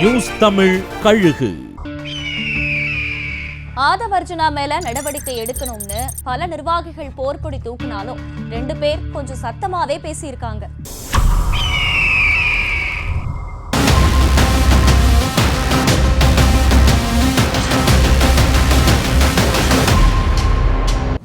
News Tamil கழுகு. ஆதவ் அர்ஜுனா மேல நடவடிக்கை எடுக்கணும்னு பல நிர்வாகிகள் போர்க்கொடி தூக்கினாலும் 2 பேர் கொஞ்சம் சத்தமாவே பேசியிருக்காங்க.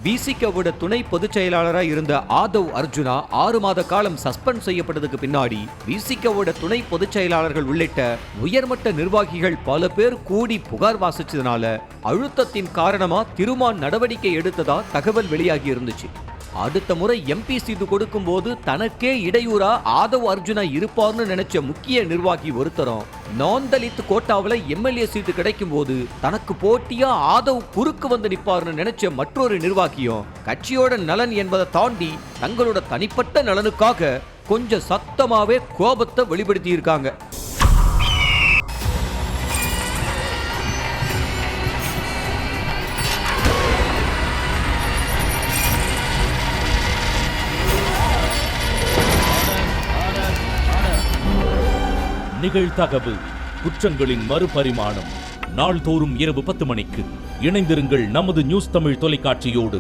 விசிகவோட துணை பொதுச் செயலாளராக இருந்த ஆதவ் அர்ஜுனா 6 மாத காலம் சஸ்பெண்ட் செய்யப்பட்டதுக்கு பின்னாடி விசிகவோட துணை பொதுச் செயலாளர்கள் உள்ளிட்ட உயர்மட்ட நிர்வாகிகள் பல பேர் கூடி புகார் வாசிச்சதுனால அழுத்தத்தின் காரணமா திருமான் நடவடிக்கை எடுத்ததா தகவல் வெளியாகி இருந்துச்சு. அடுத்த முறை எம்பி சீட்டு கொடுக்கும் போது தனக்கே இடையூறா ஆதவ் அர்ஜுனா இருப்பார்னு நினைச்ச முக்கிய நிர்வாகி ஒருத்தரும் நான் தலித் கோட்டாவில் எம்எல்ஏ சீட்டு கிடைக்கும் போது தனக்கு போட்டியா ஆதவ் குறுக்கு வந்து நிற்பார்னு நினைச்ச மற்றொரு நிர்வாகியும் கட்சியோட நலன் என்பதை தாண்டி தங்களோட தனிப்பட்ட நலனுக்காக கொஞ்சம் சத்தமாவே கோபத்தை வெளிப்படுத்தி இருக்காங்க. நிகழ்தகவு குற்றங்களின் மறுபரிமாணம். நாள்தோறும் இரவு 10 மணிக்கு இணைந்திருங்கள் நமது நியூஸ் தமிழ் தொலைக்காட்சியோடு.